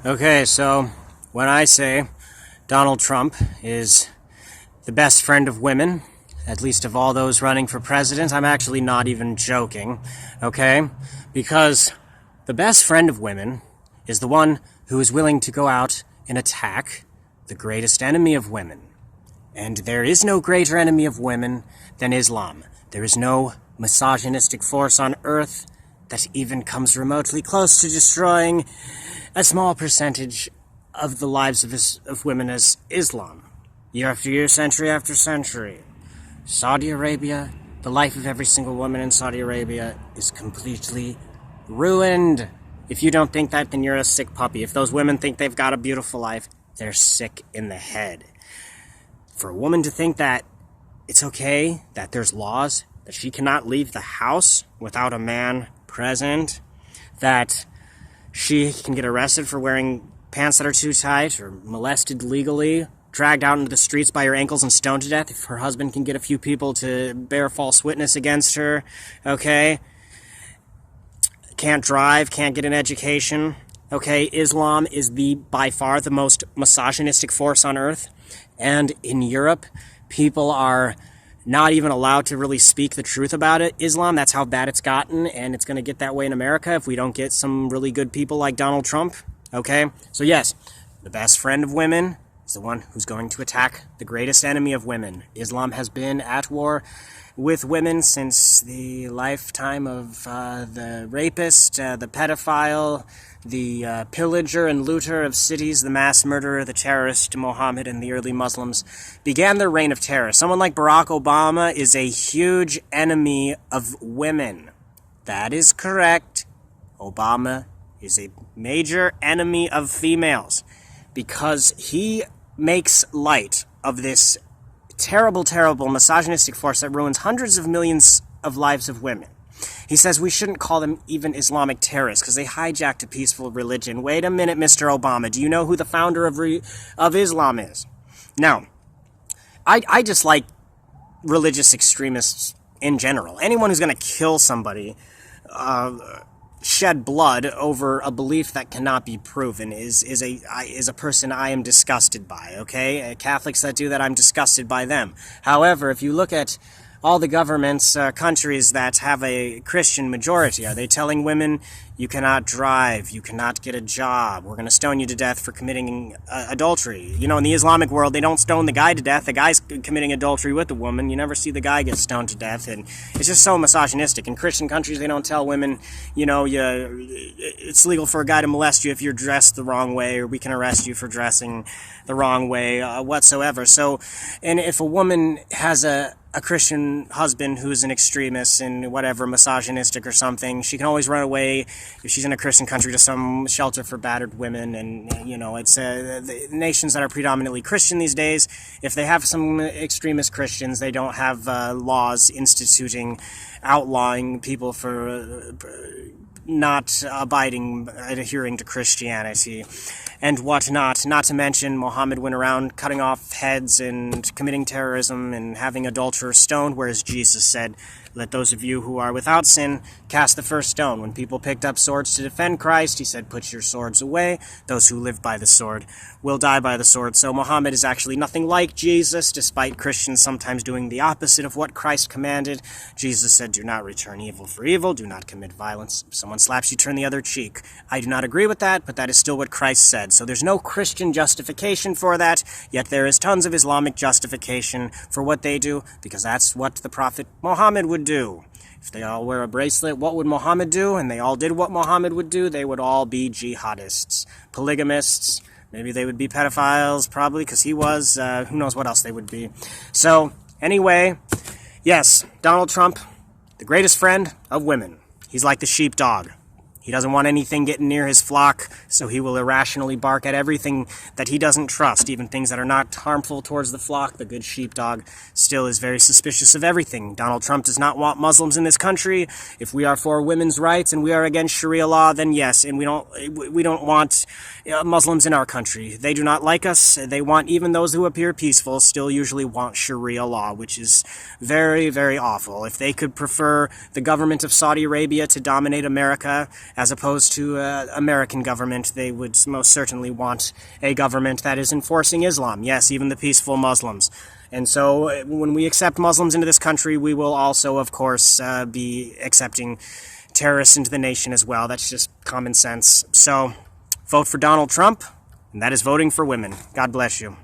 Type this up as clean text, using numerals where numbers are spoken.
Okay, so when I say Donald Trump is the best friend of women, at least of all those running for president, I'm actually not even joking, okay? Because the best friend of women is the one who is willing to go out and attack the greatest enemy of women. And there is no greater enemy of women than Islam. There is no misogynistic force on earth that even comes remotely close to destroying a small percentage of the lives of women as Islam. Year after year, century after century. Saudi Arabia, the life of every single woman in Saudi Arabia is completely ruined. If you don't think that, then you're a sick puppy. If those women think they've got a beautiful life, they're sick in the head. For a woman to think that it's okay, that there's laws, that she cannot leave the house without a man present, that she can get arrested for wearing pants that are too tight, or molested legally, dragged out into the streets by her ankles and stoned to death if her husband can get a few people to bear false witness against her, okay? Can't drive, can't get an education, okay? Islam is by far the most misogynistic force on earth, and in Europe, people are not even allowed to really speak the truth about it. Islam, that's how bad it's gotten, and it's going to get that way in America if we don't get some really good people like Donald Trump, okay? So yes, the best friend of women is the one who's going to attack the greatest enemy of women. Islam has been at war with women since the lifetime of the rapist, the pedophile, the pillager and looter of cities, the mass murderer, the terrorist, Mohammed, and the early Muslims began their reign of terror. Someone like Barack Obama is a huge enemy of women. That is correct. Obama is a major enemy of females because he makes light of this terrible, terrible misogynistic force that ruins hundreds of millions of lives of women. He says we shouldn't call them even Islamic terrorists because they hijacked a peaceful religion. Wait a minute, Mr. Obama. Do you know who the founder of Islam is? Now, I dislike religious extremists in general. Anyone who's going to kill somebody, shed blood over a belief that cannot be proven is a person I am disgusted by, okay? Catholics that do that, I'm disgusted by them. However, if you look at all the governments, countries that have a Christian majority, are they telling women, you cannot drive, you cannot get a job, we're going to stone you to death for committing adultery? You know, in the Islamic world, they don't stone the guy to death. The guy's committing adultery with the woman. You never see the guy get stoned to death, and it's just so misogynistic. In Christian countries, they don't tell women, you know, it's legal for a guy to molest you if you're dressed the wrong way, or we can arrest you for dressing the wrong way whatsoever. So, and if a woman has a Christian husband who's an extremist and whatever, misogynistic or something, she can always run away if she's in a Christian country to some shelter for battered women. And, you know, it's the nations that are predominantly Christian these days, if they have some extremist Christians, they don't have laws outlawing people for not adhering to Christianity and whatnot. Not to mention, Muhammad went around cutting off heads and committing terrorism and having adulterers stoned, whereas Jesus said, let those of you who are without sin cast the first stone. When people picked up swords to defend Christ, he said, put your swords away. Those who live by the sword will die by the sword. So Muhammad is actually nothing like Jesus, despite Christians sometimes doing the opposite of what Christ commanded. Jesus said, do not return evil for evil, do not commit violence. If someone slaps you, turn the other cheek. I do not agree with that, but that is still what Christ said. So there's no Christian justification for that, yet there is tons of Islamic justification for what they do, because that's what the Prophet Muhammad would do. If they all wear a bracelet, what would Muhammad do? And they all did what Muhammad would do, they would all be jihadists, polygamists, maybe they would be pedophiles, probably, because he was, who knows what else they would be. So, anyway, yes, Donald Trump, the greatest friend of women. He's like the sheepdog. He doesn't want anything getting near his flock, so he will irrationally bark at everything that he doesn't trust, even things that are not harmful towards the flock. The good sheepdog still is very suspicious of everything. Donald Trump does not want Muslims in this country. If we are for women's rights and we are against Sharia law, then yes, and we don't want Muslims in our country. They do not like us. They want, even those who appear peaceful, still usually want Sharia law, which is very, very awful. If they could prefer the government of Saudi Arabia to dominate America as opposed to American government. They would most certainly want a government that is enforcing Islam. Yes, even the peaceful Muslims. And so when we accept Muslims into this country, we will also, of course, be accepting terrorists into the nation as well. That's just common sense. So vote for Donald Trump, and that is voting for women. God bless you.